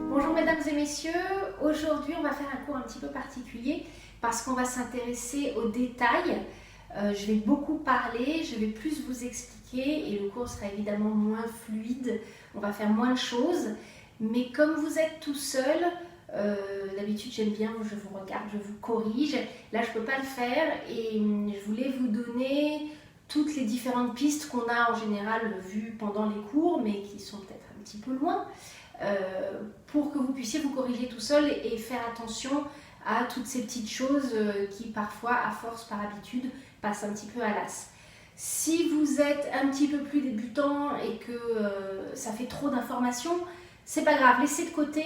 Bonjour mesdames et messieurs, aujourd'hui on va faire un cours un petit peu particulier parce qu'on va s'intéresser aux détails. Je vais beaucoup parler, je vais plus vous expliquer et le cours sera évidemment moins fluide, on va faire moins de choses. Mais comme vous êtes tout seul, d'habitude j'aime bien, je vous regarde, je vous corrige. Là je ne peux pas le faire et je voulais vous donner toutes les différentes pistes qu'on a en général vues pendant les cours, mais qui sont peut-être un petit peu loin. Pour que vous puissiez vous corriger tout seul et faire attention à toutes ces petites choses qui parfois, à force, par habitude, passent un petit peu à l'as. Si vous êtes un petit peu plus débutant et que ça fait trop d'informations, c'est pas grave, laissez de côté,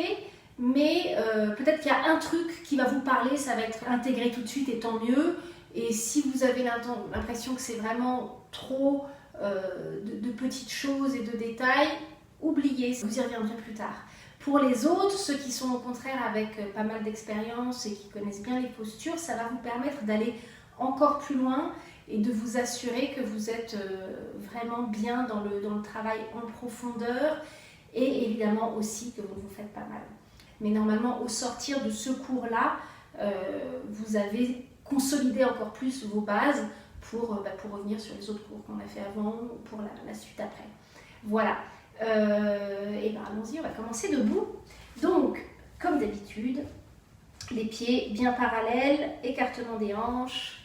mais peut-être qu'il y a un truc qui va vous parler, ça va être intégré tout de suite et tant mieux. Et si vous avez l'impression que c'est vraiment trop de petites choses et de détails, oubliez, vous y reviendrez plus tard. Pour les autres, ceux qui sont au contraire avec pas mal d'expérience et qui connaissent bien les postures, ça va vous permettre d'aller encore plus loin et de vous assurer que vous êtes vraiment bien dans le travail en profondeur et évidemment aussi que vous vous faites pas mal. Mais normalement, au sortir de ce cours-là, vous avez consolidé encore plus vos bases pour revenir sur les autres cours qu'on a fait avant ou pour la suite après. Voilà. Et bien allons-y, on va commencer debout. Donc, comme d'habitude, les pieds bien parallèles, écartement des hanches.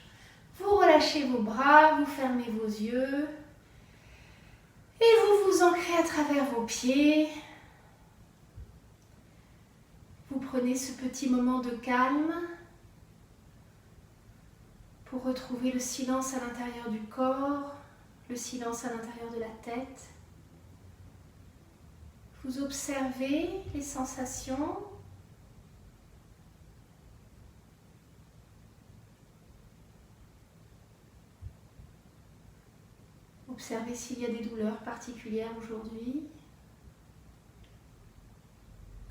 Vous relâchez vos bras, vous fermez vos yeux. Et vous vous ancrez à travers vos pieds. Vous prenez ce petit moment de calme pour retrouver le silence à l'intérieur du corps, le silence à l'intérieur de la tête. Vous observez les sensations. Observez s'il y a des douleurs particulières aujourd'hui.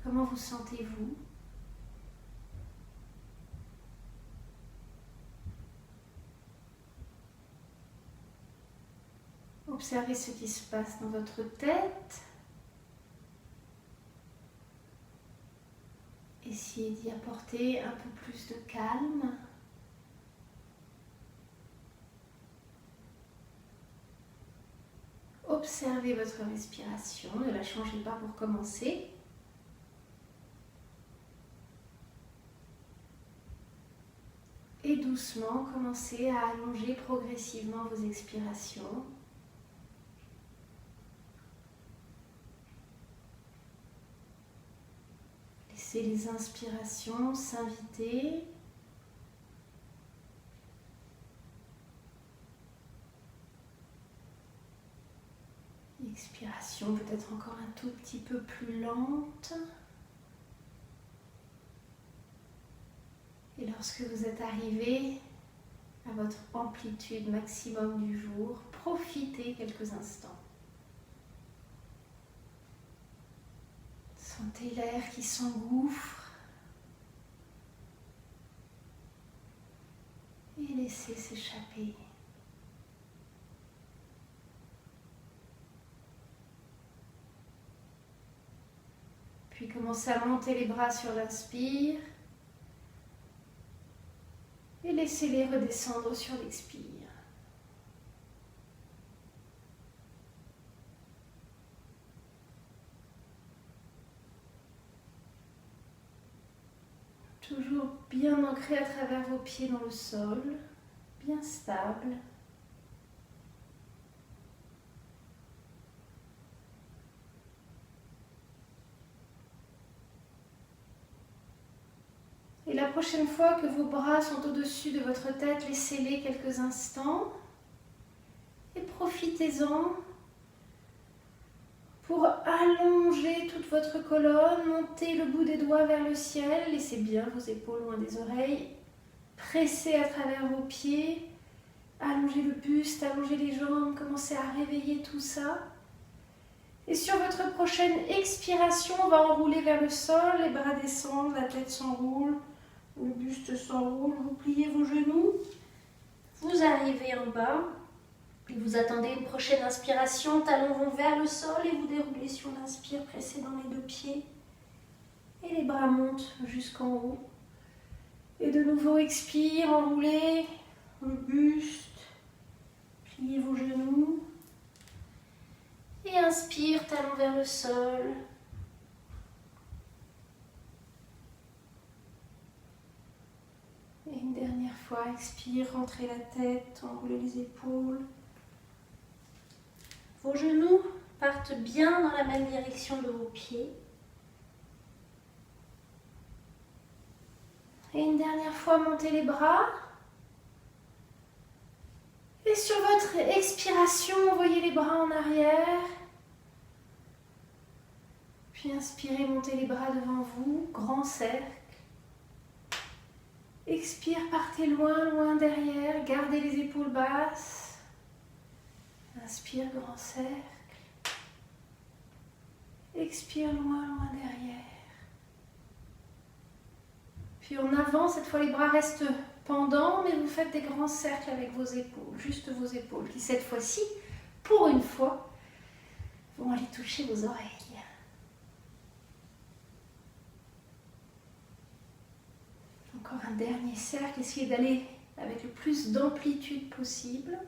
Comment vous sentez-vous ? Observez ce qui se passe dans votre tête. Essayez d'y apporter un peu plus de calme. Observez votre respiration, ne la changez pas pour commencer. Et doucement, commencez à allonger progressivement vos expirations. Laissez les inspirations s'inviter. Expiration peut-être encore un tout petit peu plus lente. Et lorsque vous êtes arrivé à votre amplitude maximum du jour, profitez quelques instants. Sentez l'air qui s'engouffre et laissez s'échapper. Puis commencez à monter les bras sur l'inspire et laissez-les redescendre sur l'expire. Toujours bien ancré à travers vos pieds dans le sol, bien stable. Et la prochaine fois que vos bras sont au-dessus de votre tête, laissez-les quelques instants et profitez-en pour allonger toute votre colonne, montez le bout des doigts vers le ciel, laissez bien vos épaules loin des oreilles, pressez à travers vos pieds, allongez le buste, allongez les jambes, commencez à réveiller tout ça. Et sur votre prochaine expiration, on va enrouler vers le sol, les bras descendent, la tête s'enroule, le buste s'enroule, vous pliez vos genoux, vous arrivez en bas, Et vous attendez une prochaine inspiration, talons vont vers le sol et vous déroulez sur l'inspire, pressez dans les deux pieds. Et les bras montent jusqu'en haut. Et de nouveau expire, enroulez le buste, pliez vos genoux. Et inspire, talons vers le sol. Et une dernière fois, expire, rentrez la tête, enroulez les épaules. Vos genoux partent bien dans la même direction de vos pieds. Et une dernière fois, montez les bras. Et sur votre expiration, envoyez les bras en arrière. Puis inspirez, montez les bras devant vous, grand cercle. Expire, partez loin, loin derrière, gardez les épaules basses. Inspire, grand cercle. Expire, loin, loin derrière. Puis en avant, cette fois les bras restent pendants, mais vous faites des grands cercles avec vos épaules, juste vos épaules, qui cette fois-ci, pour une fois, vont aller toucher vos oreilles. Encore un dernier cercle, essayez d'aller avec le plus d'amplitude possible.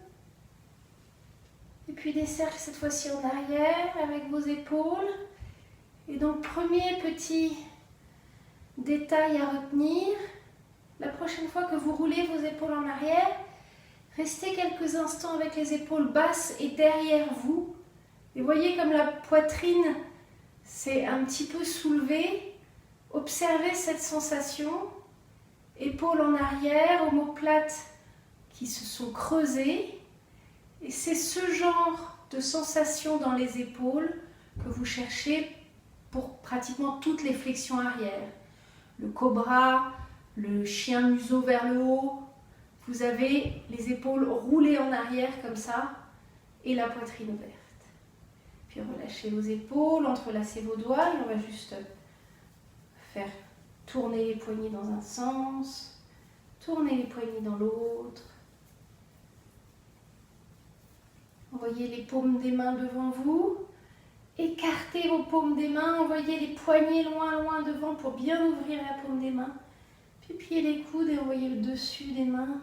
Et puis des cercles cette fois-ci en arrière avec vos épaules. Et donc premier petit détail à retenir, la prochaine fois que vous roulez vos épaules en arrière, restez quelques instants avec les épaules basses et derrière vous. Et voyez comme la poitrine s'est un petit peu soulevée. Observez cette sensation. Épaules en arrière, omoplates qui se sont creusées. Et c'est ce genre de sensation dans les épaules que vous cherchez pour pratiquement toutes les flexions arrière. Le cobra, le chien museau vers le haut. Vous avez les épaules roulées en arrière comme ça et la poitrine ouverte. Puis relâchez vos épaules, entrelacez vos doigts et on va juste faire tourner les poignets dans un sens, tourner les poignets dans l'autre. Envoyez les paumes des mains devant vous. Écartez vos paumes des mains, envoyez les poignets loin, loin devant pour bien ouvrir la paume des mains. Puis pliez les coudes et envoyez le dessus des mains.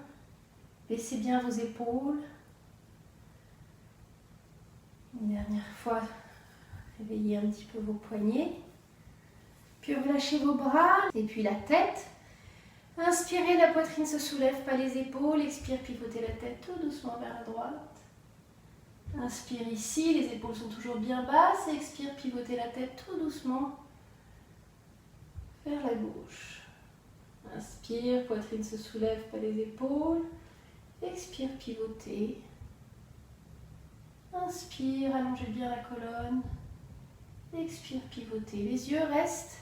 Baissez bien vos épaules. Une dernière fois, réveillez un petit peu vos poignets. Puis relâchez vos bras et puis la tête. Inspirez, la poitrine se soulève, pas les épaules. Expire, pivotez la tête tout doucement vers la droite. Inspire ici, les épaules sont toujours bien basses. Expire, pivotez la tête tout doucement vers la gauche. Inspire, poitrine se soulève, pas les épaules. Expire, pivotez. Inspire, allongez bien la colonne. Expire, pivotez. Les yeux restent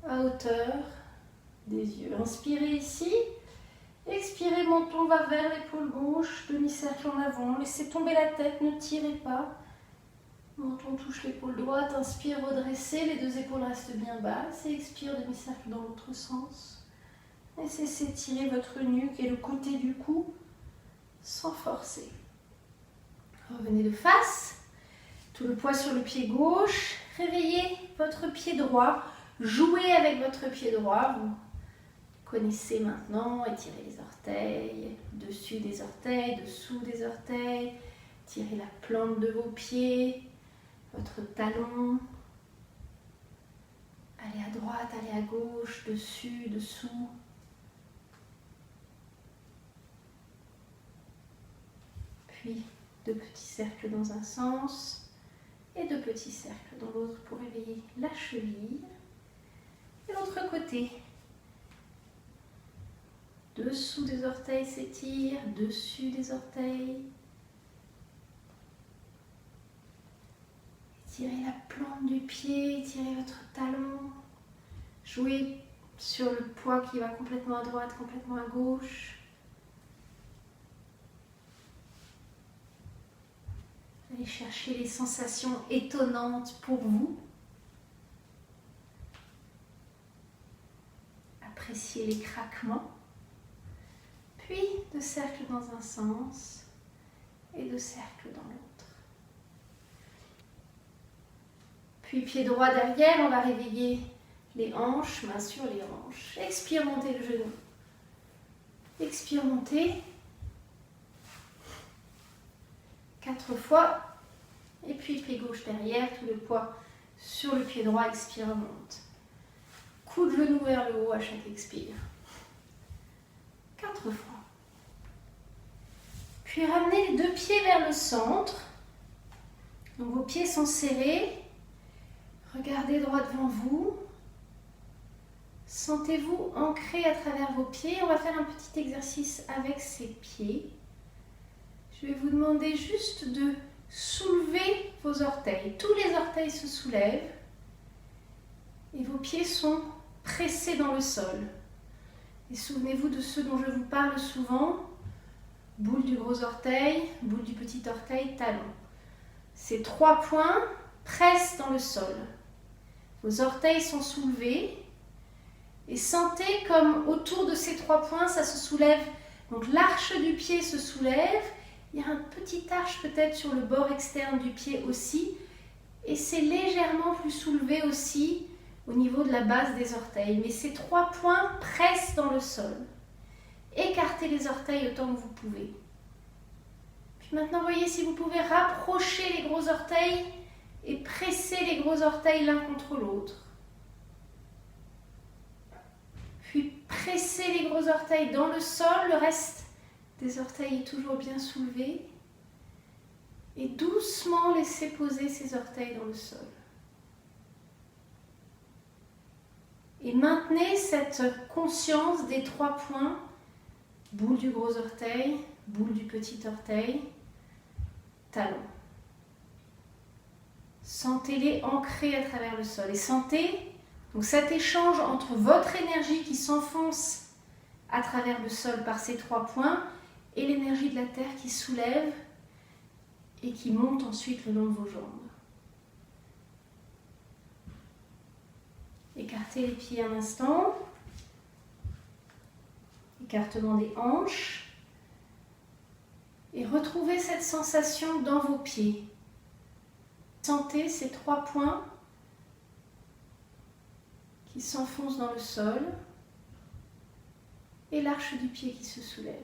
à hauteur des yeux. Inspirez ici. Expirez, menton va vers l'épaule gauche, demi-cercle en avant. Laissez tomber la tête, ne tirez pas. Menton touche l'épaule droite. Inspire, redressez. Les deux épaules restent bien basses. Et expire, demi-cercle dans l'autre sens. Laissez s'étirer votre nuque et le côté du cou sans forcer. Revenez de face. Tout le poids sur le pied gauche. Réveillez votre pied droit. Jouez avec votre pied droit. Vous connaissez maintenant. Étirez les orteils. Dessus des orteils, dessous des orteils. Tirez la plante de vos pieds. Votre talon. Allez à droite, allez à gauche. Dessus, dessous. Puis deux petits cercles dans un sens et deux petits cercles dans l'autre pour réveiller la cheville. Et l'autre côté. Dessous des orteils s'étire, dessus des orteils. Étirez la plante du pied, étirez votre talon. Jouez sur le poids qui va complètement à droite, complètement à gauche. Allez chercher les sensations étonnantes pour vous. Appréciez les craquements. Puis deux cercles dans un sens et de cercle dans l'autre. Puis pied droit derrière, on va réveiller les hanches, mains sur les hanches. Expire, montez le genou. Expire, montez. 4 fois. Et puis pied gauche derrière, tout le poids sur le pied droit, expire, monte. Coup de genou vers le haut à chaque expire. 4 fois. Puis ramenez les 2 pieds vers le centre. Donc vos pieds sont serrés. Regardez droit devant vous. Sentez-vous ancré à travers vos pieds. On va faire un petit exercice avec ces pieds. Je vais vous demander juste de soulever vos orteils. Tous les orteils se soulèvent et vos pieds sont pressés dans le sol. Et souvenez-vous de ceux dont je vous parle souvent. Boule du gros orteil, boule du petit orteil, talon. Ces 3 points pressent dans le sol. Vos orteils sont soulevés et sentez comme autour de ces 3 points, ça se soulève. Donc l'arche du pied se soulève. Il y a un petit arche peut-être sur le bord externe du pied aussi. Et c'est légèrement plus soulevé aussi au niveau de la base des orteils. Mais ces 3 points pressent dans le sol. Écartez les orteils autant que vous pouvez. Puis maintenant, voyez si vous pouvez rapprocher les gros orteils et presser les gros orteils l'un contre l'autre. Puis pressez les gros orteils dans le sol, le reste des orteils est toujours bien soulevé. Et doucement laissez poser ces orteils dans le sol. Et maintenez cette conscience des 3 points. Boule du gros orteil, boule du petit orteil, talon. Sentez-les ancrés à travers le sol. Et sentez donc cet échange entre votre énergie qui s'enfonce à travers le sol par ces 3 points et l'énergie de la terre qui soulève et qui monte ensuite le long de vos jambes. Écartez les pieds un instant. Écartement des hanches. Et retrouvez cette sensation dans vos pieds. Sentez ces 3 points qui s'enfoncent dans le sol et l'arche du pied qui se soulève.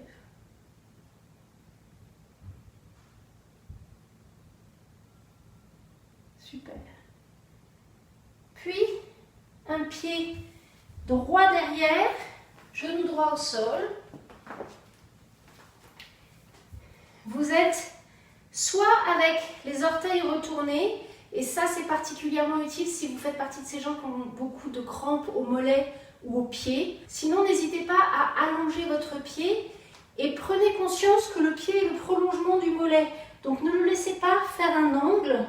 Super. Puis, un pied droit derrière, genou droit au sol. Vous êtes soit avec les orteils retournés, et ça c'est particulièrement utile si vous faites partie de ces gens qui ont beaucoup de crampes aux mollets ou aux pieds. Sinon, n'hésitez pas à allonger votre pied et prenez conscience que le pied est le prolongement du mollet. Donc ne le laissez pas faire un angle.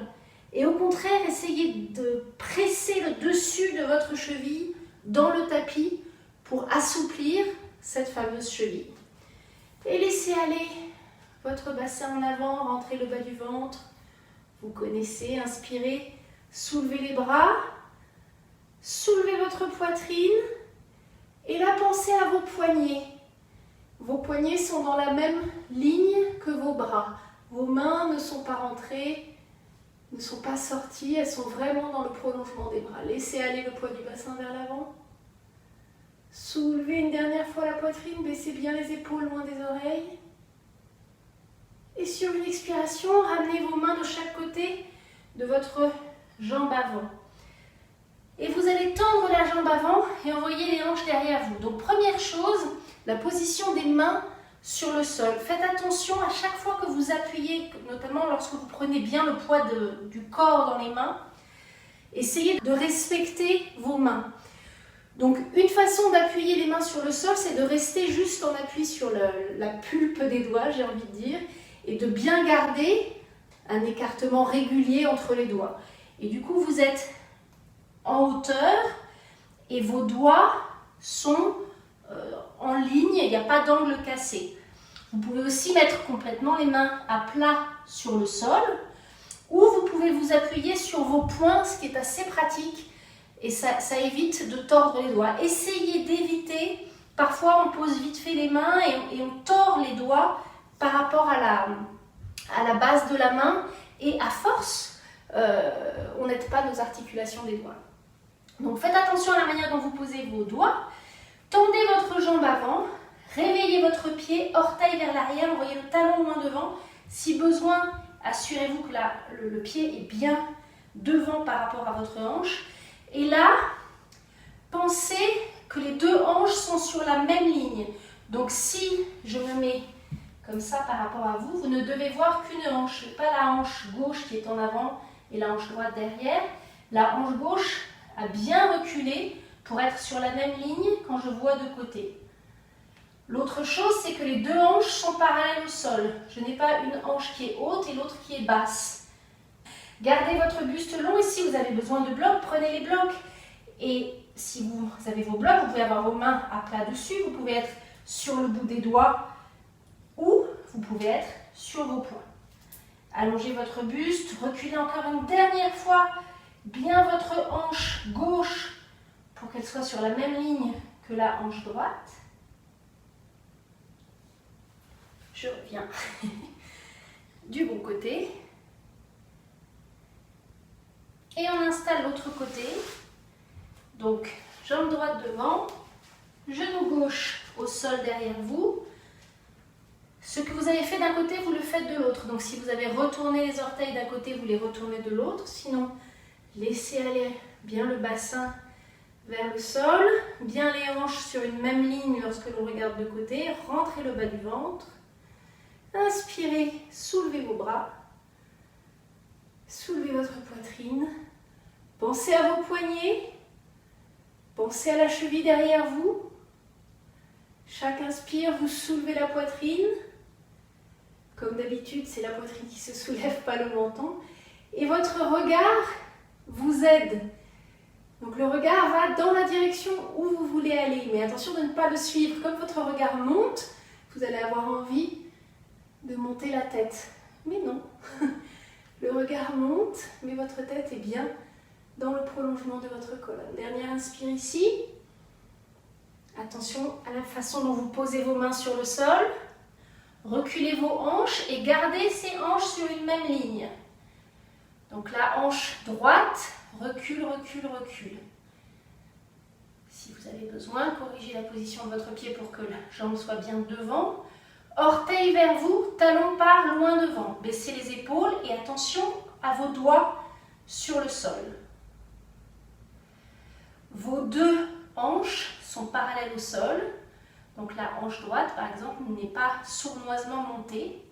Et au contraire, essayez de presser le dessus de votre cheville dans le tapis pour assouplir cette fameuse cheville. Et laissez aller votre bassin en avant, rentrez le bas du ventre. Vous connaissez, inspirez, soulevez les bras, soulevez votre poitrine et là pensez à vos poignets. Vos poignets sont dans la même ligne que vos bras. Vos mains ne sont pas rentrées, ne sont pas sorties, elles sont vraiment dans le prolongement des bras. Laissez aller le poids du bassin vers l'avant. Soulevez une dernière fois la poitrine, baissez bien les épaules loin des oreilles. Et sur une expiration, ramenez vos mains de chaque côté de votre jambe avant. Et vous allez tendre la jambe avant et envoyer les hanches derrière vous. Donc première chose, la position des mains sur le sol. Faites attention à chaque fois que vous appuyez, notamment lorsque vous prenez bien le poids du corps dans les mains. Essayez de respecter vos mains. Donc une façon d'appuyer les mains sur le sol, c'est de rester juste en appui sur la pulpe des doigts, j'ai envie de dire, et de bien garder un écartement régulier entre les doigts. Et du coup, vous êtes en hauteur et vos doigts sont en ligne, il n'y a pas d'angle cassé. Vous pouvez aussi mettre complètement les mains à plat sur le sol ou vous pouvez vous appuyer sur vos poings, ce qui est assez pratique et ça évite de tordre les doigts. Essayez d'éviter, parfois on pose vite fait les mains et on tord les doigts par rapport à à la base de la main et à force, on n'aide pas nos articulations des doigts. Donc faites attention à la manière dont vous posez vos doigts. Tendez votre jambe avant, réveillez votre pied, orteil vers l'arrière, envoyez le talon loin devant. Si besoin, assurez-vous que le pied est bien devant par rapport à votre hanche. Et là, pensez que les deux hanches sont sur la même ligne. Donc si je me mets comme ça par rapport à vous, vous ne devez voir qu'une hanche, pas la hanche gauche qui est en avant et la hanche droite derrière. La hanche gauche a bien reculé pour être sur la même ligne quand je vois de côté. L'autre chose, c'est que les deux hanches sont parallèles au sol. Je n'ai pas une hanche qui est haute et l'autre qui est basse. Gardez votre buste long et si vous avez besoin de blocs, prenez les blocs. Et si vous avez vos blocs, vous pouvez avoir vos mains à plat dessus, vous pouvez être sur le bout des doigts ou vous pouvez être sur vos poings. Allongez votre buste, reculez encore une dernière fois bien votre hanche gauche pour qu'elle soit sur la même ligne que la hanche droite. Je reviens du bon côté. Et on installe l'autre côté. Donc, jambe droite devant, genou gauche au sol derrière vous. Ce que vous avez fait d'un côté, vous le faites de l'autre. Donc, si vous avez retourné les orteils d'un côté, vous les retournez de l'autre. Sinon, laissez aller bien le bassin vers le sol, bien les hanches sur une même ligne lorsque l'on regarde de côté. Rentrez le bas du ventre. Inspirez, soulevez vos bras. Soulevez votre poitrine. Pensez à vos poignets. Pensez à la cheville derrière vous. Chaque inspire, vous soulevez la poitrine. Comme d'habitude, c'est la poitrine qui se soulève, pas le menton. Et votre regard vous aide. Donc le regard va dans la direction où vous voulez aller. Mais attention de ne pas le suivre. Comme votre regard monte, vous allez avoir envie de monter la tête. Mais non. Le regard monte, mais votre tête est bien dans le prolongement de votre colonne. Dernière inspire ici. Attention à la façon dont vous posez vos mains sur le sol. Reculez vos hanches et gardez ces hanches sur une même ligne. Donc la hanche droite, recule, recule, recule. Si vous avez besoin, corrigez la position de votre pied pour que la jambe soit bien devant. Orteil vers vous, talon part loin devant. Baissez les épaules et attention à vos doigts sur le sol. Vos deux hanches sont parallèles au sol. Donc la hanche droite, par exemple, n'est pas sournoisement montée.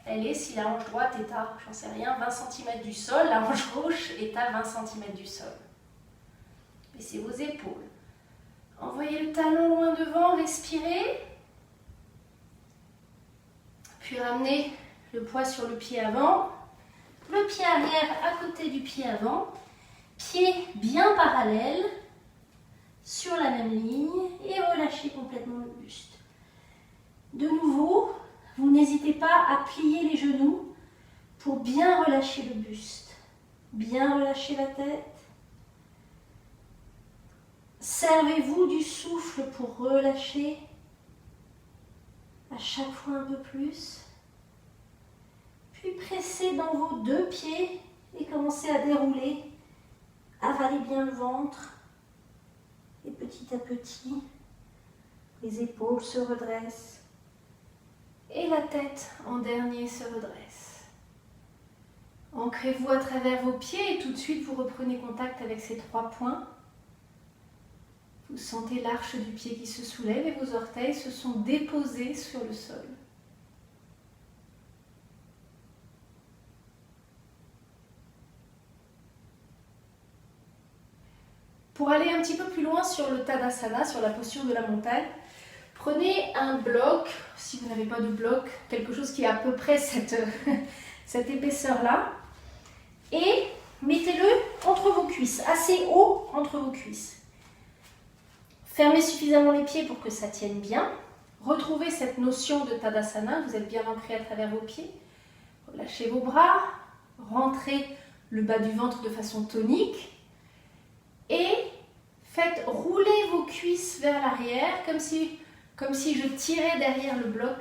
Elle est, si la hanche droite est à, j'en sais rien, 20 cm du sol, la hanche gauche est à 20 cm du sol. Baissez vos épaules. Envoyez le talon loin devant, respirez. Puis ramenez le poids sur le pied avant. Le pied arrière à côté du pied avant. Pieds bien parallèles sur la même ligne et relâchez complètement le buste. De nouveau, vous n'hésitez pas à plier les genoux pour bien relâcher le buste, bien relâcher la tête. Servez-vous du souffle pour relâcher à chaque fois un peu plus. Puis pressez dans vos deux pieds et commencez à dérouler. Avalez bien le ventre. Et petit à petit, les épaules se redressent. Et la tête en dernier se redresse. Ancrez-vous à travers vos pieds et tout de suite vous reprenez contact avec ces trois points. Vous sentez l'arche du pied qui se soulève et vos orteils se sont déposés sur le sol. Pour aller un petit peu plus loin sur le Tadasana, sur la posture de la montagne, prenez un bloc, si vous n'avez pas de bloc, quelque chose qui a à peu près cette épaisseur-là, et mettez-le entre vos cuisses, assez haut entre vos cuisses. Fermez suffisamment les pieds pour que ça tienne bien. Retrouvez cette notion de Tadasana, vous êtes bien ancré à travers vos pieds. Relâchez vos bras, rentrez le bas du ventre de façon tonique et faites rouler vos cuisses vers l'arrière comme si je tirais derrière le bloc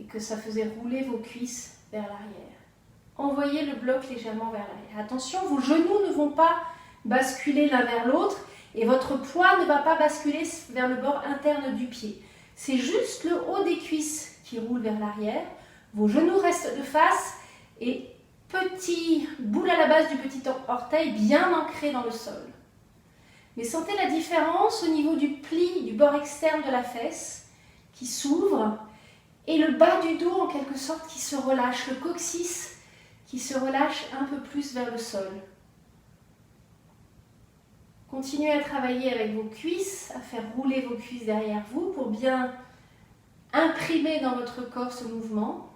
et que ça faisait rouler vos cuisses vers l'arrière. Envoyez le bloc légèrement vers l'arrière. Attention, vos genoux ne vont pas basculer l'un vers l'autre et votre poids ne va pas basculer vers le bord interne du pied. C'est juste le haut des cuisses qui roule vers l'arrière. Vos genoux restent de face et petit boule à la base du petit orteil bien ancré dans le sol. Mais sentez la différence au niveau du pli du bord externe de la fesse qui s'ouvre et le bas du dos en quelque sorte qui se relâche, le coccyx qui se relâche un peu plus vers le sol. Continuez à travailler avec vos cuisses, à faire rouler vos cuisses derrière vous pour bien imprimer dans votre corps ce mouvement.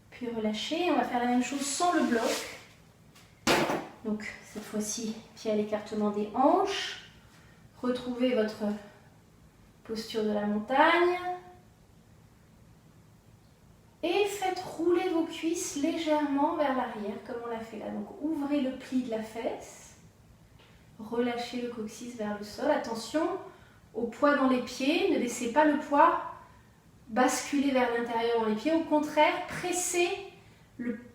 Puis relâchez, on va faire la même chose sans le bloc. Donc cette fois-ci, pied à l'écartement des hanches. Retrouvez votre posture de la montagne. Et faites rouler vos cuisses légèrement vers l'arrière, comme on l'a fait là. Donc ouvrez le pli de la fesse. Relâchez le coccyx vers le sol. Attention au poids dans les pieds. Ne laissez pas le poids basculer vers l'intérieur dans les pieds. Au contraire, pressez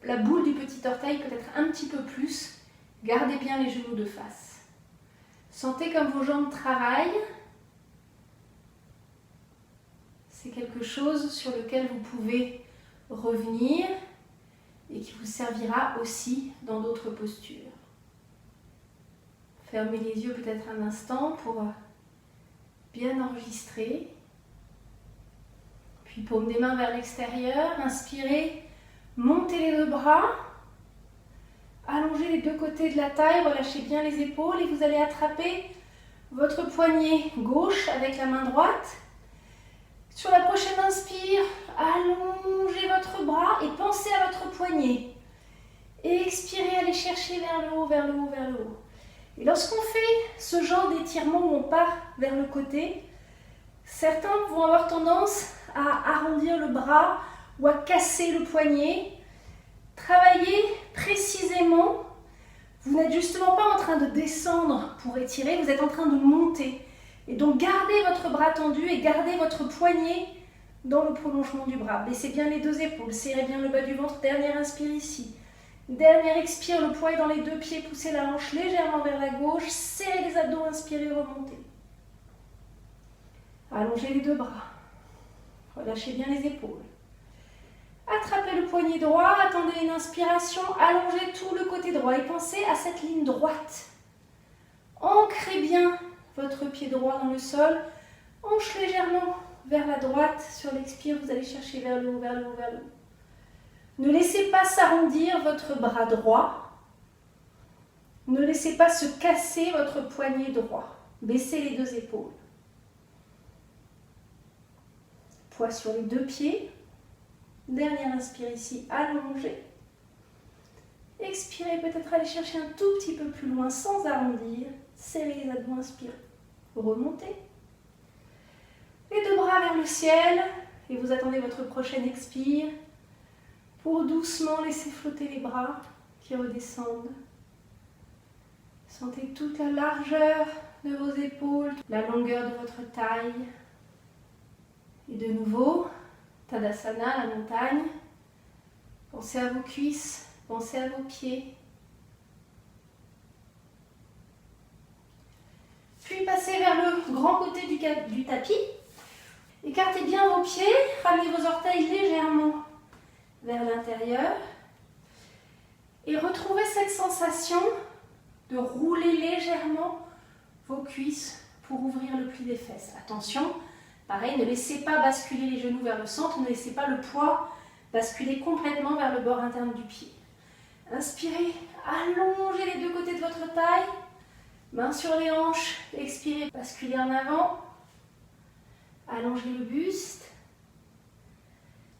la boule du petit orteil peut-être un petit peu plus. Gardez bien les genoux de face. Sentez comme vos jambes travaillent. C'est quelque chose sur lequel vous pouvez revenir et qui vous servira aussi dans d'autres postures. Fermez les yeux peut-être un instant pour bien enregistrer. Puis paume des mains vers l'extérieur. Inspirez, montez les deux bras. Allongez les deux côtés de la taille, relâchez bien les épaules et vous allez attraper votre poignet gauche avec la main droite. Sur la prochaine inspire, allongez votre bras et pensez à votre poignet. Et expirez, allez chercher vers le haut, vers le haut, vers le haut. Et lorsqu'on fait ce genre d'étirement où on part vers le côté, certains vont avoir tendance à arrondir le bras ou à casser le poignet. Travaillez précisément. Vous n'êtes justement pas en train de descendre pour étirer, vous êtes en train de monter. Et donc gardez votre bras tendu et gardez votre poignet dans le prolongement du bras. Baissez bien les deux épaules, serrez bien le bas du ventre. Dernière inspire ici. Dernière expire, le poids est dans les deux pieds, poussez la hanche légèrement vers la gauche, serrez les abdos, inspirez, remontez. Allongez les deux bras. Relâchez bien les épaules. Attrapez le poignet droit, attendez une inspiration, allongez tout le côté droit et pensez à cette ligne droite. Ancrez bien votre pied droit dans le sol, hanche légèrement vers la droite. Sur l'expire, vous allez chercher vers le haut, vers le haut, vers le haut. Ne laissez pas s'arrondir votre bras droit. Ne laissez pas se casser votre poignet droit. Baissez les deux épaules. Poids sur les deux pieds. Dernière inspire ici, allongez. Expirez, peut-être aller chercher un tout petit peu plus loin sans arrondir. Serrez les abdos, inspirez. Remontez. Les deux bras vers le ciel et vous attendez votre prochaine expire pour doucement laisser flotter les bras qui redescendent. Sentez toute la largeur de vos épaules, la longueur de votre taille. Et de nouveau, Tadasana, la montagne. Pensez à vos cuisses, pensez à vos pieds. Puis passez vers le grand côté du tapis. Écartez bien vos pieds, ramenez vos orteils légèrement vers l'intérieur. Et retrouvez cette sensation de rouler légèrement vos cuisses pour ouvrir le pli des fesses. Attention, pareil, ne laissez pas basculer les genoux vers le centre, ne laissez pas le poids basculer complètement vers le bord interne du pied. Inspirez, allongez les deux côtés de votre taille. Mains sur les hanches, expirez, basculez en avant. Allongez le buste.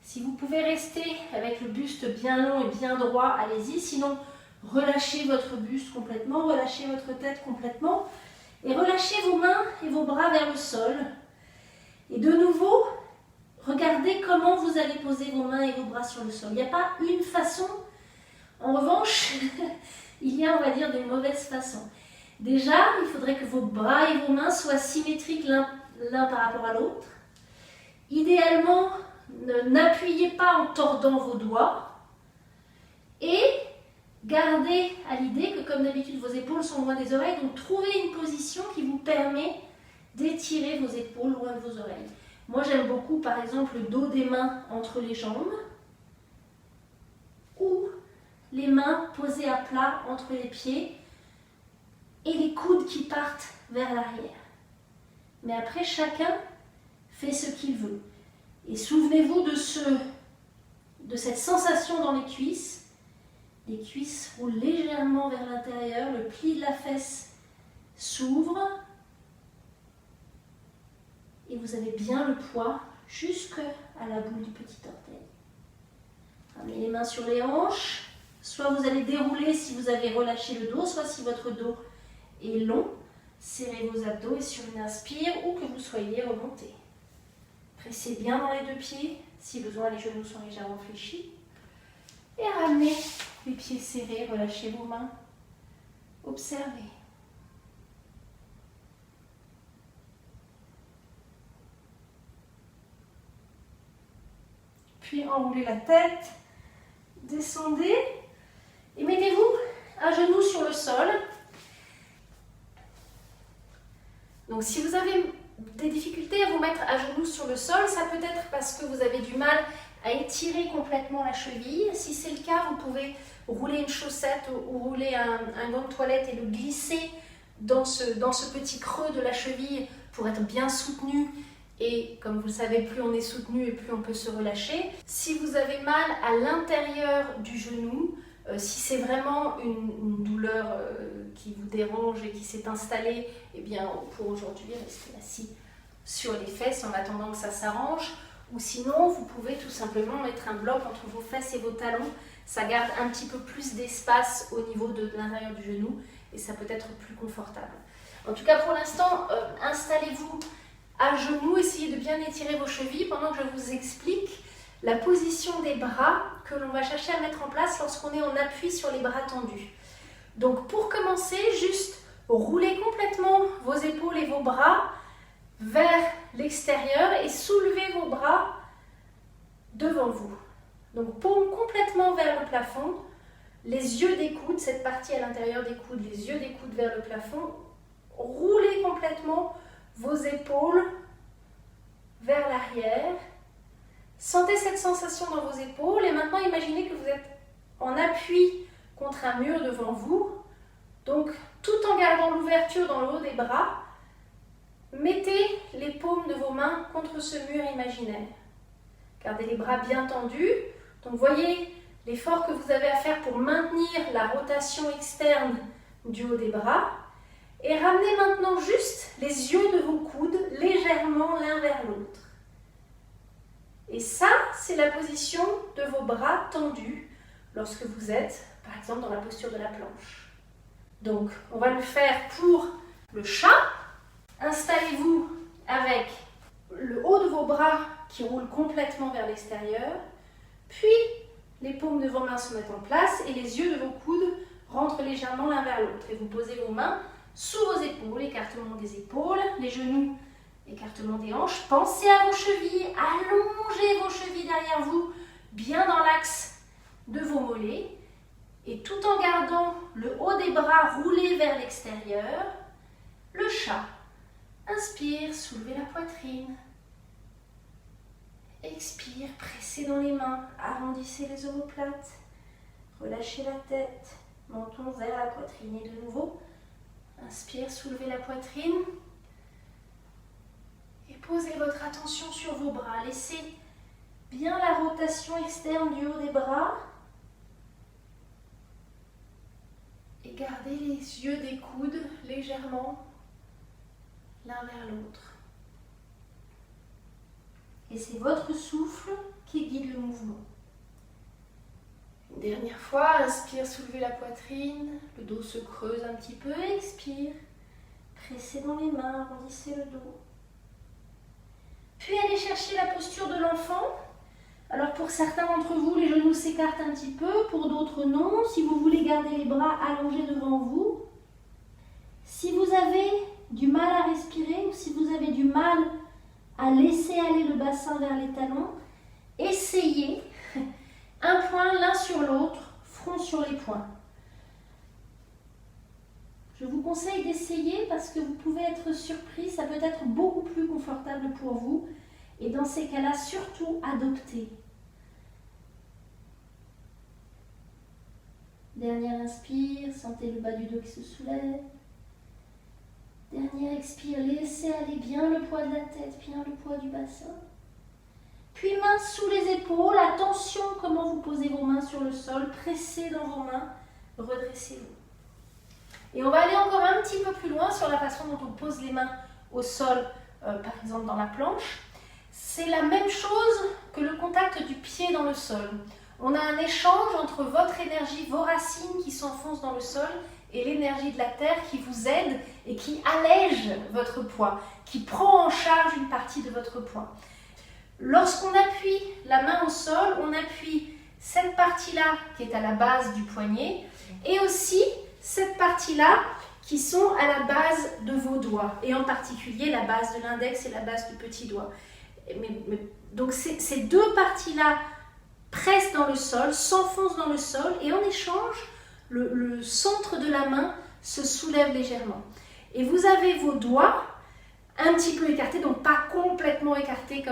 Si vous pouvez rester avec le buste bien long et bien droit, allez-y. Sinon, relâchez votre buste complètement, relâchez votre tête complètement. Et relâchez vos mains et vos bras vers le sol. Et de nouveau, regardez comment vous allez poser vos mains et vos bras sur le sol. Il n'y a pas une façon. En revanche, il y a, on va dire, des mauvaises façons. Déjà, il faudrait que vos bras et vos mains soient symétriques l'un par rapport à l'autre. Idéalement, n'appuyez pas en tordant vos doigts et gardez à l'idée que comme d'habitude vos épaules sont loin des oreilles, donc trouvez une position qui vous permet d'étirer vos épaules loin de vos oreilles. Moi j'aime beaucoup par exemple le dos des mains entre les jambes ou les mains posées à plat entre les pieds et les coudes qui partent vers l'arrière. Mais après chacun fait ce qu'il veut. Et souvenez-vous de cette sensation dans les cuisses. Les cuisses roulent légèrement vers l'intérieur, le pli de la fesse s'ouvre et vous avez bien le poids jusqu'à la boule du petit orteil. Ramenez les mains sur les hanches, soit vous allez dérouler si vous avez relâché le dos, soit si votre dos est long, serrez vos abdos et sur une inspire ou que vous soyez remonté. Pressez bien dans les deux pieds, si besoin les genoux sont légèrement fléchis. Et ramenez les pieds serrés, relâchez vos mains. Observez. Puis enroulez la tête, descendez et mettez-vous à genoux sur le sol. Donc si vous avez des difficultés à vous mettre à genoux sur le sol, ça peut être parce que vous avez du mal à étirer complètement la cheville. Si c'est le cas, vous pouvez rouler une chaussette ou rouler un gant de toilette et le glisser dans ce petit creux de la cheville pour être bien soutenu. Et comme vous le savez, plus on est soutenu et plus on peut se relâcher. Si vous avez mal à l'intérieur du genou, si c'est vraiment une douleur qui vous dérange et qui s'est installée, eh bien pour aujourd'hui, restez assis sur les fesses en attendant que ça s'arrange. Ou sinon, vous pouvez tout simplement mettre un bloc entre vos fesses et vos talons. Ça garde un petit peu plus d'espace au niveau de l'intérieur du genou et ça peut être plus confortable. En tout cas, pour l'instant, installez-vous à genoux, essayez de bien étirer vos chevilles pendant que je vous explique la position des bras que l'on va chercher à mettre en place lorsqu'on est en appui sur les bras tendus. Donc pour commencer, juste roulez complètement vos épaules et vos bras vers l'extérieur et soulevez vos bras devant vous. Donc paume complètement vers le plafond, les yeux des coudes, cette partie à l'intérieur des coudes, les yeux des coudes vers le plafond. Roulez complètement vos épaules vers l'arrière. Sentez cette sensation dans vos épaules et maintenant imaginez que vous êtes en appui contre un mur devant vous. Donc tout en gardant l'ouverture dans le haut des bras, mettez les paumes de vos mains contre ce mur imaginaire. Gardez les bras bien tendus. Donc voyez l'effort que vous avez à faire pour maintenir la rotation externe du haut des bras. Et ramenez maintenant juste les yeux de vos coudes légèrement l'un vers l'autre. Et ça, c'est la position de vos bras tendus lorsque vous êtes, par exemple, dans la posture de la planche. Donc, on va le faire pour le chat. Installez-vous avec le haut de vos bras qui roule complètement vers l'extérieur. Puis, les paumes de vos mains se mettent en place et les yeux de vos coudes rentrent légèrement l'un vers l'autre. Et vous posez vos mains sous vos épaules, écartement des épaules, les genoux, écartement des hanches. Pensez à vos chevilles, allongez vos chevilles derrière vous, bien dans l'axe de vos mollets. Et tout en gardant le haut des bras roulé vers l'extérieur, le chat. Inspire, soulevez la poitrine. Expire, pressez dans les mains, arrondissez les omoplates. Relâchez la tête, menton vers la poitrine et de nouveau. Inspire, soulevez la poitrine et posez votre attention sur vos bras. Laissez bien la rotation externe du haut des bras et gardez les yeux des coudes légèrement l'un vers l'autre. Et c'est votre souffle qui guide le mouvement. Une dernière fois, inspire, soulevez la poitrine, le dos se creuse un petit peu, expire, pressez dans les mains, arrondissez le dos. Puis allez chercher la posture de l'enfant. Alors pour certains d'entre vous, les genoux s'écartent un petit peu, pour d'autres non. Si vous voulez garder les bras allongés devant vous. Si vous avez du mal à respirer ou si vous avez du mal à laisser aller le bassin vers les talons. Essayez un point l'un sur l'autre, front sur les poings. Je vous conseille d'essayer parce que vous pouvez être surpris, ça peut être beaucoup plus confortable pour vous. Et dans ces cas-là, surtout adoptez. Dernière inspire, sentez le bas du dos qui se soulève. Dernière expire, laissez aller bien le poids de la tête, bien le poids du bassin. Puis mains sous les épaules, attention comment vous posez vos mains sur le sol, pressez dans vos mains, redressez-vous. Et on va aller encore un petit peu plus loin sur la façon dont on pose les mains au sol, par exemple dans la planche. C'est la même chose que le contact du pied dans le sol. On a un échange entre votre énergie, vos racines qui s'enfoncent dans le sol et l'énergie de la terre qui vous aide et qui allège votre poids, qui prend en charge une partie de votre poids. Lorsqu'on appuie la main au sol, on appuie cette partie-là qui est à la base du poignet et aussi cette partie-là qui sont à la base de vos doigts et en particulier la base de l'index et la base du petit doigt. Donc ces deux parties-là pressent dans le sol, s'enfoncent dans le sol et en échange, le centre de la main se soulève légèrement. Et vous avez vos doigts un petit peu écartés, donc pas complètement écartés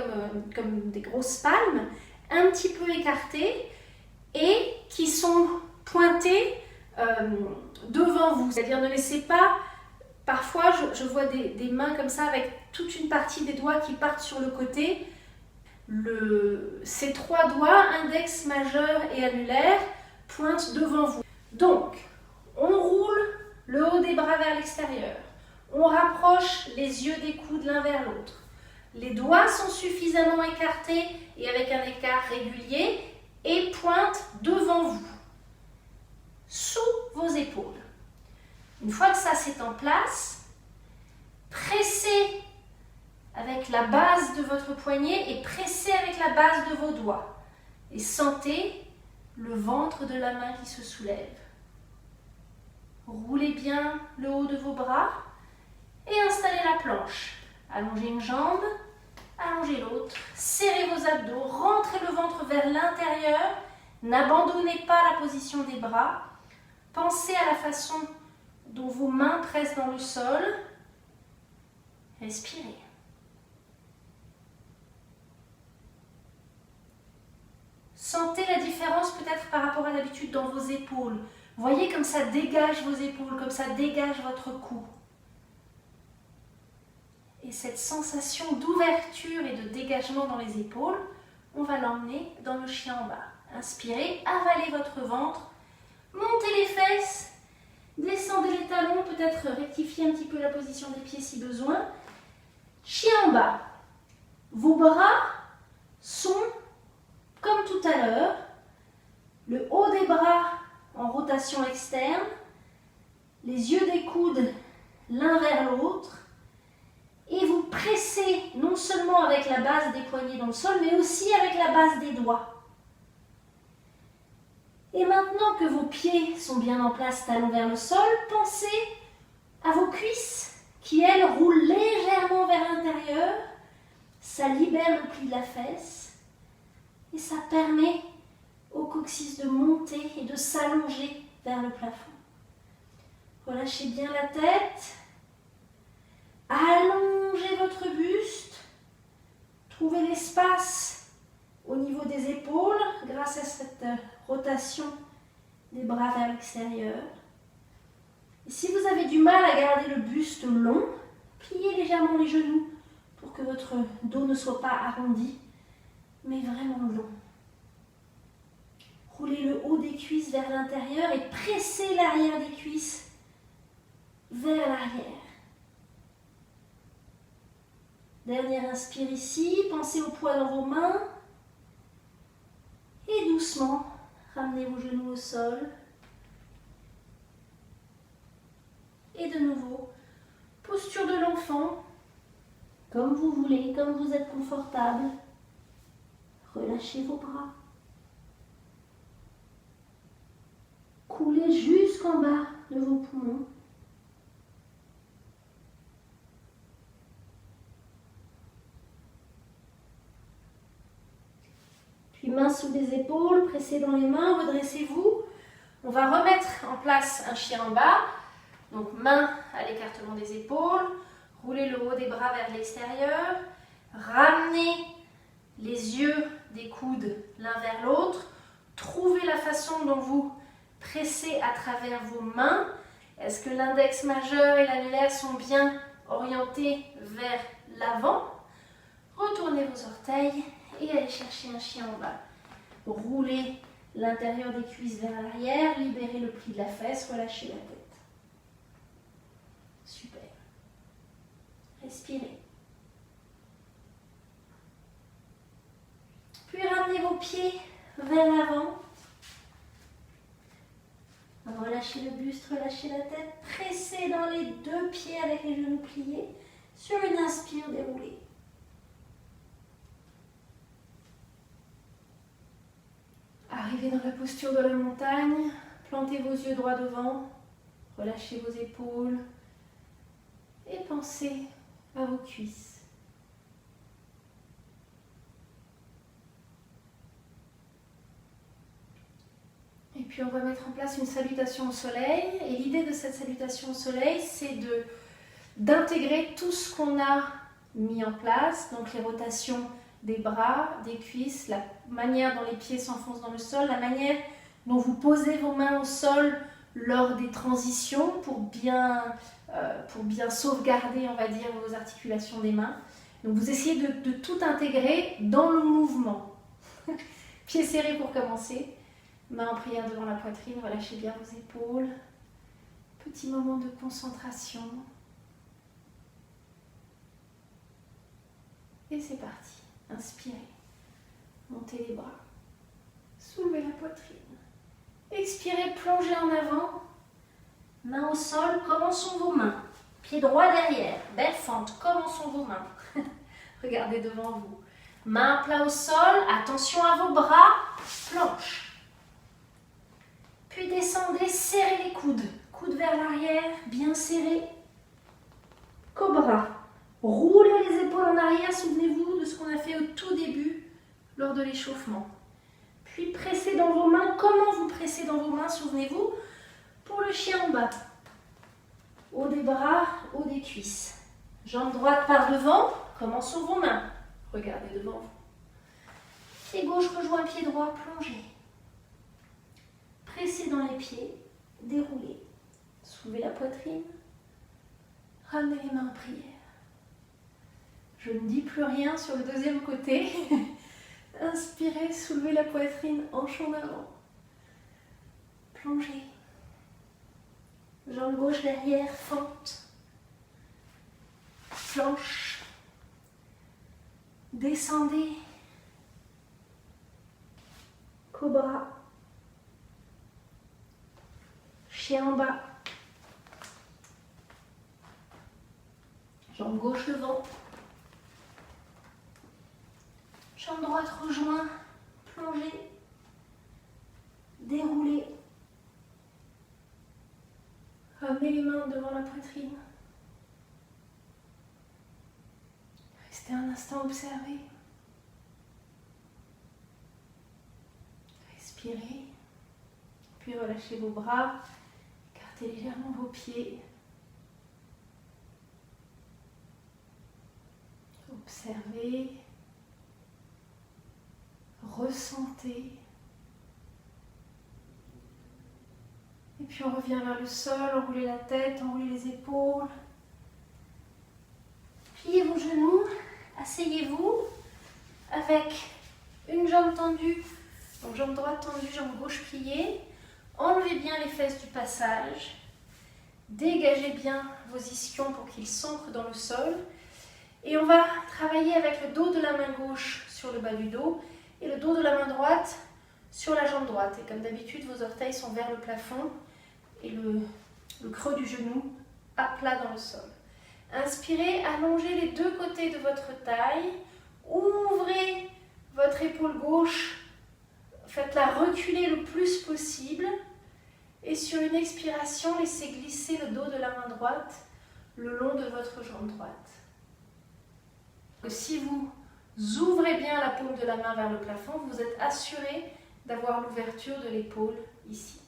comme des grosses palmes, un petit peu écartés et qui sont pointés devant vous. C'est-à-dire ne laissez pas, parfois je vois des mains comme ça avec toute une partie des doigts qui partent sur le côté. Ces trois doigts, index, majeur et annulaire, pointent devant vous. Donc, on roule le haut des bras vers l'extérieur. On rapproche les yeux des coudes l'un vers l'autre. Les doigts sont suffisamment écartés et avec un écart régulier et pointent devant vous, sous vos épaules. Une fois que ça c'est en place, pressez avec la base de votre poignet et pressez avec la base de vos doigts. Et sentez le ventre de la main qui se soulève. Roulez bien le haut de vos bras et installez la planche. Allongez une jambe, allongez l'autre, serrez vos abdos, rentrez le ventre vers l'intérieur, n'abandonnez pas la position des bras. Pensez à la façon dont vos mains pressent dans le sol. Respirez. Sentez la différence peut-être par rapport à l'habitude dans vos épaules. Voyez comme ça dégage vos épaules, comme ça dégage votre cou. Et cette sensation d'ouverture et de dégagement dans les épaules, on va l'emmener dans le chien en bas. Inspirez, avalez votre ventre, montez les fesses, descendez les talons, peut-être rectifiez un petit peu la position des pieds si besoin. Chien en bas. Vos bras sont comme tout à l'heure, le haut des bras en rotation externe, les yeux des coudes l'un vers l'autre, et vous pressez non seulement avec la base des poignets dans le sol, mais aussi avec la base des doigts. Et maintenant que vos pieds sont bien en place, talons vers le sol, pensez à vos cuisses qui, elles, roulent légèrement vers l'intérieur. Ça libère le pli de la fesse et ça permet au coccyx de monter et de s'allonger vers le plafond. Relâchez bien la tête. Allongez votre buste. Trouvez l'espace au niveau des épaules grâce à cette rotation des bras vers l'extérieur. Et si vous avez du mal à garder le buste long, pliez légèrement les genoux pour que votre dos ne soit pas arrondi, mais vraiment long. Roulez le haut des cuisses vers l'intérieur et pressez l'arrière des cuisses vers l'arrière. Dernière inspire ici, pensez au poids dans vos mains. Et doucement, ramenez vos genoux au sol. Et de nouveau, posture de l'enfant, comme vous voulez, comme vous êtes confortable. Relâchez vos bras. Coulez jusqu'en bas de vos poumons. mains sous les épaules, pressez dans les mains, redressez-vous. On va remettre en place un chien en bas. Donc main à l'écartement des épaules, roulez le haut des bras vers l'extérieur, ramenez les yeux des coudes l'un vers l'autre, trouvez la façon dont vous pressez à travers vos mains. Est-ce que l'index majeur et l'annulaire sont bien orientés vers l'avant? Retournez vos orteils et allez chercher un chien en bas. Roulez l'intérieur des cuisses vers l'arrière, libérez le pli de la fesse, relâchez la tête. Super. Respirez. Puis ramenez vos pieds vers l'avant. Relâchez le buste, relâchez la tête. Pressez dans les deux pieds avec les genoux pliés. Sur une inspire, déroulez. Arrivez dans la posture de la montagne. Plantez vos yeux droits devant. Relâchez vos épaules. Et pensez à vos cuisses. Et puis on va mettre en place une salutation au soleil. Et l'idée de cette salutation au soleil, c'est d'intégrer tout ce qu'on a mis en place. Donc les rotations des bras, des cuisses, la manière dont les pieds s'enfoncent dans le sol, la manière dont vous posez vos mains au sol lors des transitions pour bien sauvegarder, on va dire, vos articulations des mains. Donc vous essayez de tout intégrer dans le mouvement. Pieds serrés pour commencer. Main en prière devant la poitrine, relâchez bien vos épaules. Petit moment de concentration. Et c'est parti. Inspirez. Montez les bras. Soulevez la poitrine. Expirez, plongez en avant. Main au sol, comment sont vos mains? Pied droit derrière, belle fente, comment sont vos mains? Regardez devant vous. Main plat au sol, attention à vos bras, planche. Puis descendez, serrez les coudes. Coudes vers l'arrière, bien serrés. Cobra. Roulez les épaules en arrière, souvenez-vous de ce qu'on a fait au tout début lors de l'échauffement. Puis pressez dans vos mains. Comment vous pressez dans vos mains, souvenez-vous, pour le chien en bas. Haut des bras, haut des cuisses. Jambe droite par devant. Comment sont vos mains? Regardez devant vous. Pied gauche rejoint pied droit, plongez. Pressez dans les pieds, déroulez. Soulevez la poitrine. Ramenez les mains en prière. Je ne dis plus rien sur le deuxième côté. Inspirez, soulevez la poitrine, hanche en avant. Plongez. Jambe gauche derrière, fente. Planche. Descendez. Cobra. Chien en bas. Jambe gauche devant. Jambe droite rejoint. Plongez. Déroulez. Ramenez les mains devant la poitrine. Restez un instant observé. Respirez. Puis relâchez vos bras. Écartez légèrement vos pieds. Observez. Ressentez. Et puis on revient vers le sol, enroulez la tête, enroulez les épaules. Pliez vos genoux, asseyez-vous avec une jambe tendue, donc jambe droite tendue, jambe gauche pliée. Enlevez bien les fesses du passage. Dégagez bien vos ischions pour qu'ils s'ancrent dans le sol. Et on va travailler avec le dos de la main gauche sur le bas du dos et le dos de la main droite sur la jambe droite. Et comme d'habitude, vos orteils sont vers le plafond et le creux du genou à plat dans le sol. Inspirez, allongez les deux côtés de votre taille. Ouvrez votre épaule gauche. Faites-la reculer le plus possible. Et sur une expiration, laissez glisser le dos de la main droite le long de votre jambe droite. Si vous ouvrez bien la paume de la main vers le plafond. Vous êtes assuré d'avoir l'ouverture de l'épaule ici.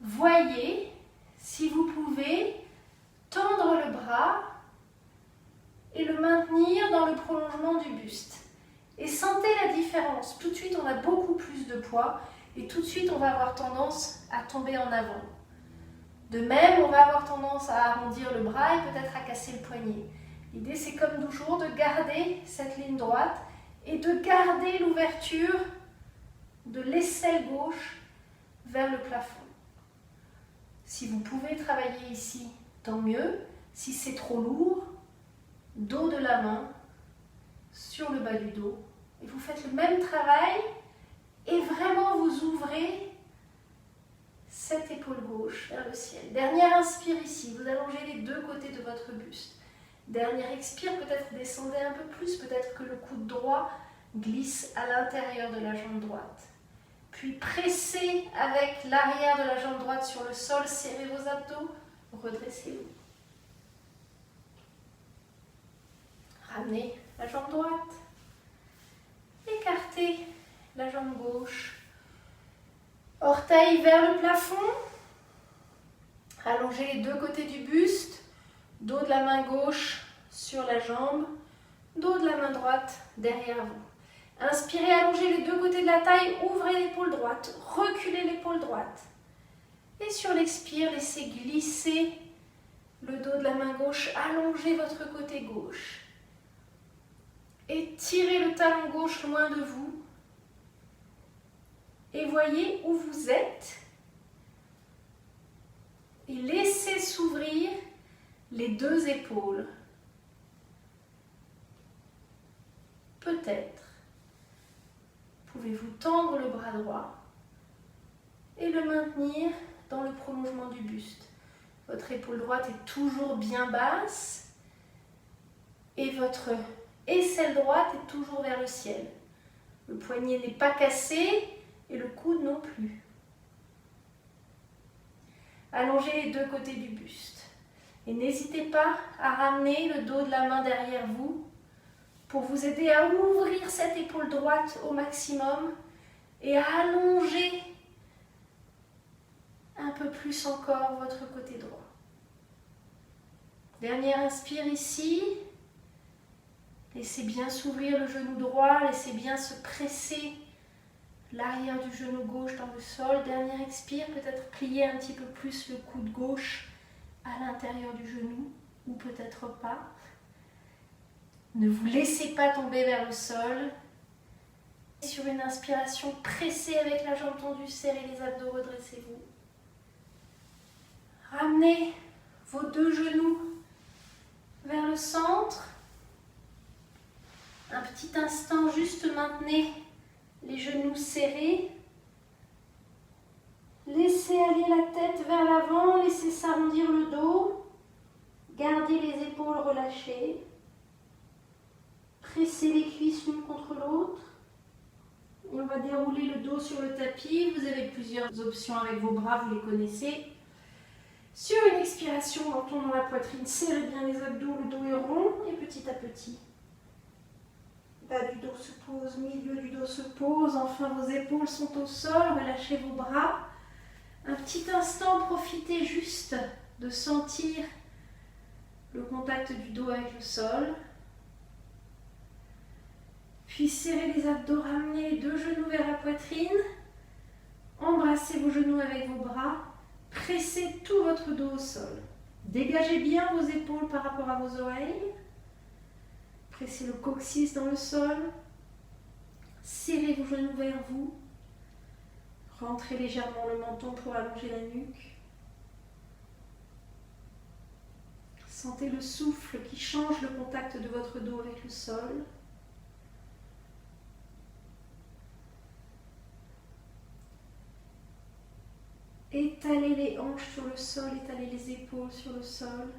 Voyez si vous pouvez tendre le bras et le maintenir dans le prolongement du buste. Et sentez la différence. Tout de suite, on a beaucoup plus de poids et tout de suite, on va avoir tendance à tomber en avant. De même, on va avoir tendance à arrondir le bras et peut-être à casser le poignet. L'idée, c'est comme toujours de garder cette ligne droite et de garder l'ouverture de l'aisselle gauche vers le plafond. Si vous pouvez travailler ici, tant mieux. Si c'est trop lourd, dos de la main sur le bas du dos. Et vous faites le même travail et vraiment vous ouvrez cette épaule gauche vers le ciel. Dernière inspire ici, vous allongez les deux côtés de votre buste. Dernière expire, peut-être descendez un peu plus, peut-être que le coude droit glisse à l'intérieur de la jambe droite. Puis pressez avec l'arrière de la jambe droite sur le sol, serrez vos abdos, redressez-vous. Ramenez la jambe droite, écartez la jambe gauche, orteils vers le plafond, allongez les deux côtés du buste, dos de la main gauche sur la jambe, dos de la main droite derrière vous. Inspirez, allongez les deux côtés de la taille, ouvrez l'épaule droite, reculez l'épaule droite. Et sur l'expire, laissez glisser le dos de la main gauche, allongez votre côté gauche. Et tirez le talon gauche loin de vous. Et voyez où vous êtes. Et laissez s'ouvrir les deux épaules. Peut-être pouvez-vous tendre le bras droit et le maintenir dans le prolongement du buste. Votre épaule droite est toujours bien basse et votre aisselle droite est toujours vers le ciel. Le poignet n'est pas cassé et le coude non plus. Allongez les deux côtés du buste et n'hésitez pas à ramener le dos de la main derrière vous pour vous aider à ouvrir cette épaule droite au maximum et à allonger un peu plus encore votre côté droit. Dernière inspire ici. Laissez bien s'ouvrir le genou droit, laissez bien se presser l'arrière du genou gauche dans le sol. Dernière expire, peut-être plier un petit peu plus le coude gauche à l'intérieur du genou ou peut-être pas. Ne vous laissez pas tomber vers le sol. Sur une inspiration, pressez avec la jambe tendue, serrez les abdos, redressez-vous. Ramenez vos deux genoux vers le centre. Un petit instant, juste maintenez les genoux serrés. Laissez aller la tête vers l'avant, laissez s'arrondir le dos. Gardez les épaules relâchées. Pressez les cuisses l'une contre l'autre. On va dérouler le dos sur le tapis. Vous avez plusieurs options avec vos bras, vous les connaissez. Sur une expiration, menton dans la poitrine, serrez bien les abdos, le dos est rond et petit à petit. Bas du dos se pose, milieu du dos se pose, enfin vos épaules sont au sol, relâchez vos bras. Un petit instant, profitez juste de sentir le contact du dos avec le sol. Puis serrez les abdos, ramenez les deux genoux vers la poitrine. Embrassez vos genoux avec vos bras. Pressez tout votre dos au sol. Dégagez bien vos épaules par rapport à vos oreilles. Pressez le coccyx dans le sol. Serrez vos genoux vers vous. Rentrez légèrement le menton pour allonger la nuque. Sentez le souffle qui change le contact de votre dos avec le sol. Étalez les hanches sur le sol, étalez les épaules sur le sol.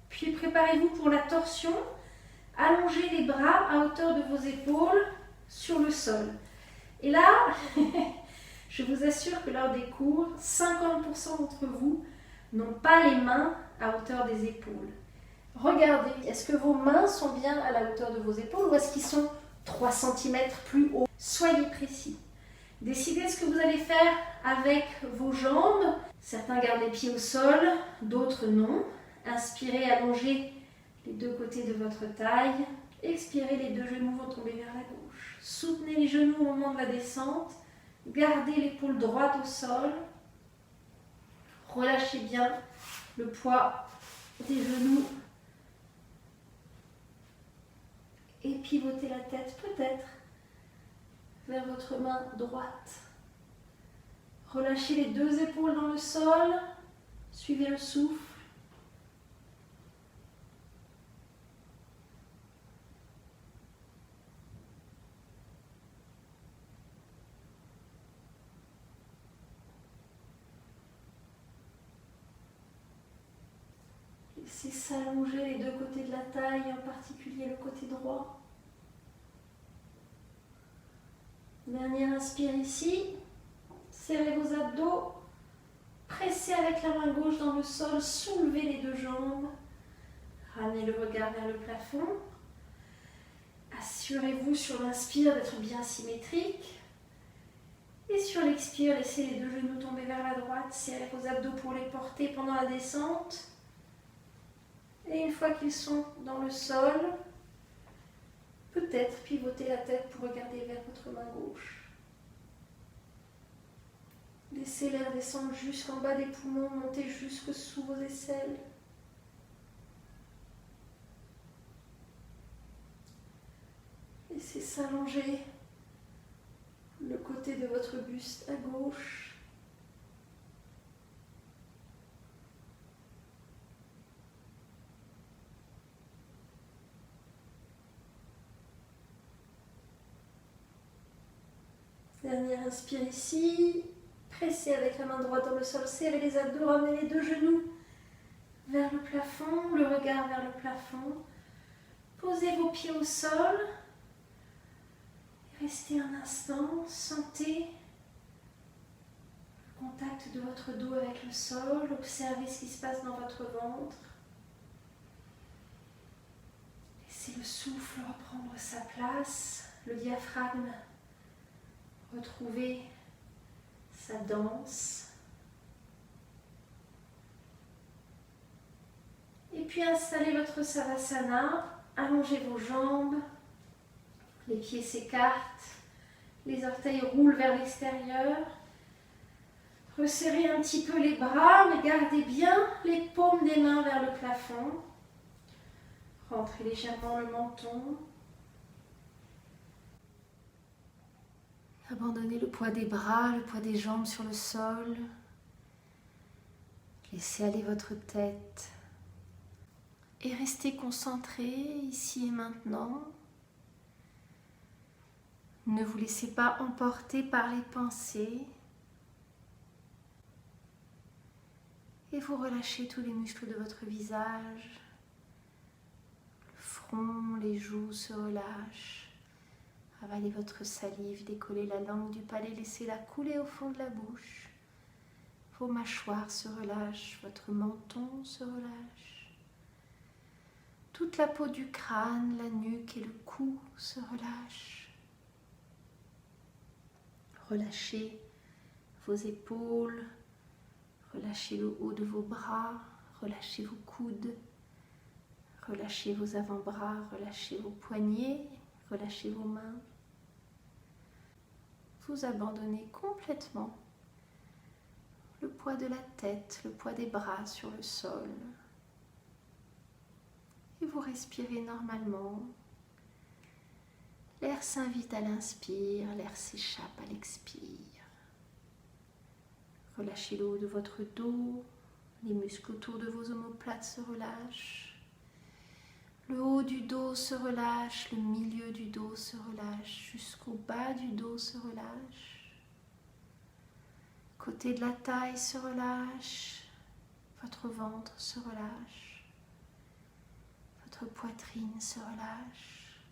Puis préparez-vous pour la torsion. Allongez les bras à hauteur de vos épaules sur le sol. Et là, je vous assure que lors des cours, 50% d'entre vous n'ont pas les mains à hauteur des épaules. Regardez, est-ce que vos mains sont bien à la hauteur de vos épaules ou est-ce qu'ils sont 3 cm plus haut? Soyez précis. Décidez ce que vous allez faire avec vos jambes. Certains gardent les pieds au sol, d'autres non. Inspirez, allongez les deux côtés de votre taille. Expirez, les deux genoux vont tomber vers la gauche. Soutenez les genoux au moment de la descente. Gardez l'épaule droite au sol. Relâchez bien le poids des genoux. Et pivotez la tête peut-être vers votre main droite. Relâchez les deux épaules dans le sol. Suivez le souffle. Laissez s'allonger les deux côtés de la taille, en particulier le côté droit. Dernière inspire ici. Serrez vos abdos. Pressez avec la main gauche dans le sol. Soulevez les deux jambes. Ramenez le regard vers le plafond. Assurez-vous sur l'inspire d'être bien symétrique. Et sur l'expire, laissez les deux genoux tomber vers la droite. Serrez vos abdos pour les porter pendant la descente. Et une fois qu'ils sont dans le sol, peut-être pivoter la tête pour regarder vers votre main gauche. Laissez l'air descendre jusqu'en bas des poumons, monter jusque sous vos aisselles. Laissez s'allonger le côté de votre buste à gauche. Dernière inspire ici. Pressez avec la main droite dans le sol, serrez les abdos, ramenez les deux genoux vers le plafond, le regard vers le plafond. Posez vos pieds au sol. Restez un instant, sentez le contact de votre dos avec le sol, observez ce qui se passe dans votre ventre. Laissez le souffle reprendre sa place, le diaphragme retrouver sa danse. Et puis installez votre Savasana, allongez vos jambes, les pieds s'écartent, les orteils roulent vers l'extérieur. Resserrez un petit peu les bras, mais gardez bien les paumes des mains vers le plafond. Rentrez légèrement le menton. Abandonnez le poids des bras, le poids des jambes sur le sol. Laissez aller votre tête. Et restez concentré ici et maintenant. Ne vous laissez pas emporter par les pensées. Et vous relâchez tous les muscles de votre visage. Le front, les joues se relâchent. Avalez votre salive, décollez la langue du palais, laissez-la couler au fond de la bouche. Vos mâchoires se relâchent, votre menton se relâche. Toute la peau du crâne, la nuque et le cou se relâchent. Relâchez vos épaules, relâchez le haut de vos bras, relâchez vos coudes, relâchez vos avant-bras, relâchez vos poignets, relâchez vos mains. Vous abandonnez complètement le poids de la tête, le poids des bras sur le sol. Et vous respirez normalement. L'air s'invite à l'inspire, l'air s'échappe à l'expire. Relâchez le haut de votre dos, les muscles autour de vos omoplates se relâchent. Le haut du dos se relâche, le milieu du dos se relâche, jusqu'au bas du dos se relâche. Côté de la taille se relâche, votre ventre se relâche, votre poitrine se relâche.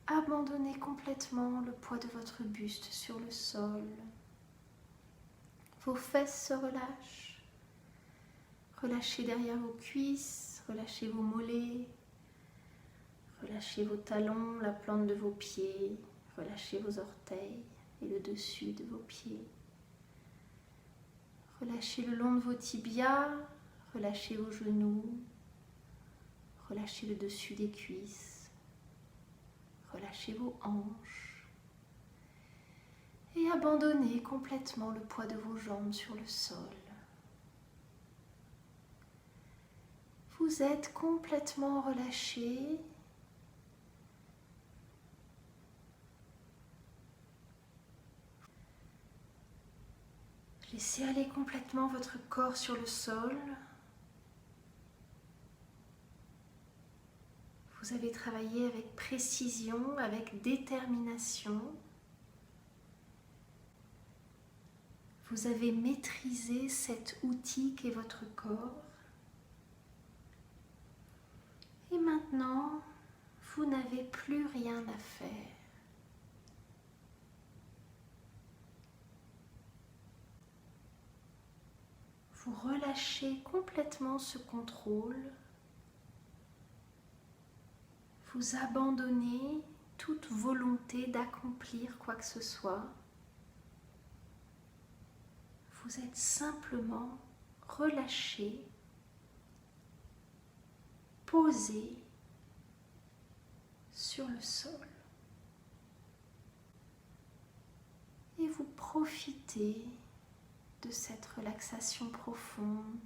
Abandonnez complètement le poids de votre buste sur le sol. Vos fesses se relâchent. Relâchez derrière vos cuisses, relâchez vos mollets, relâchez vos talons, la plante de vos pieds, relâchez vos orteils et le dessus de vos pieds. Relâchez le long de vos tibias, relâchez vos genoux, relâchez le dessus des cuisses, relâchez vos hanches et abandonnez complètement le poids de vos jambes sur le sol. Vous êtes complètement relâché. Laissez aller complètement votre corps sur le sol. Vous avez travaillé avec précision, avec détermination. Vous avez maîtrisé cet outil qu'est votre corps. Et maintenant, vous n'avez plus rien à faire. Vous relâchez complètement ce contrôle. Vous abandonnez toute volonté d'accomplir quoi que ce soit. Vous êtes simplement relâché, posé sur le sol. Et vous profitez de cette relaxation profonde.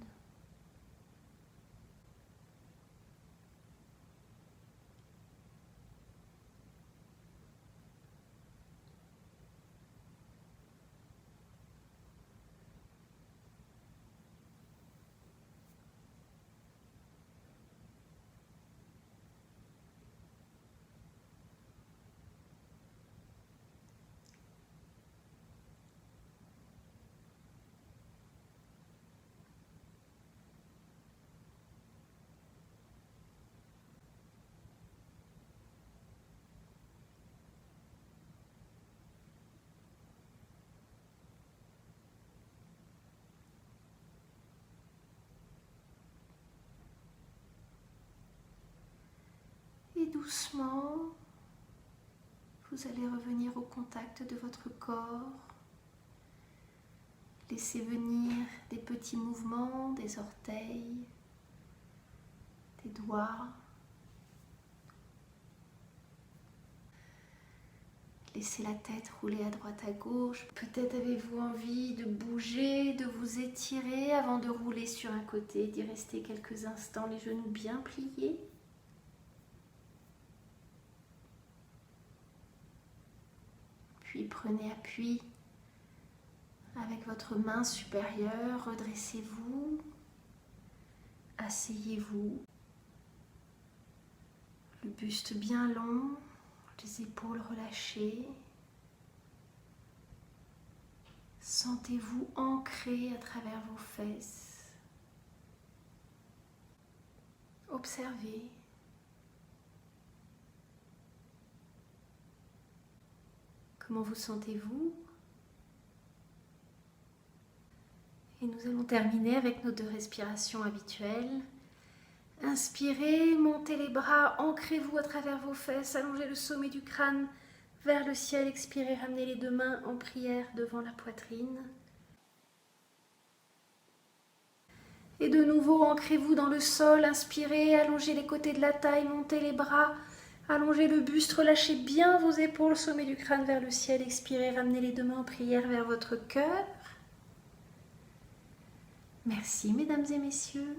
Et doucement, vous allez revenir au contact de votre corps. Laissez venir des petits mouvements des orteils, des doigts. Laissez la tête rouler à droite à gauche. Peut-être avez-vous envie de bouger, de vous étirer avant de rouler sur un côté, d'y rester quelques instants, les genoux bien pliés. Puis prenez appui avec votre main supérieure, redressez-vous, asseyez-vous, le buste bien long, les épaules relâchées. Sentez-vous ancré à travers vos fesses. Observez. Comment vous sentez-vous? Et nous allons terminer avec nos 2 respirations habituelles. Inspirez, montez les bras, ancrez-vous à travers vos fesses, allongez le sommet du crâne vers le ciel. Expirez, ramenez les 2 mains en prière devant la poitrine. Et de nouveau, ancrez-vous dans le sol, inspirez, allongez les côtés de la taille, montez les bras, allongez le buste, relâchez bien vos épaules, sommet du crâne vers le ciel. Expirez, ramenez les 2 mains en prière vers votre cœur. Merci mesdames et messieurs.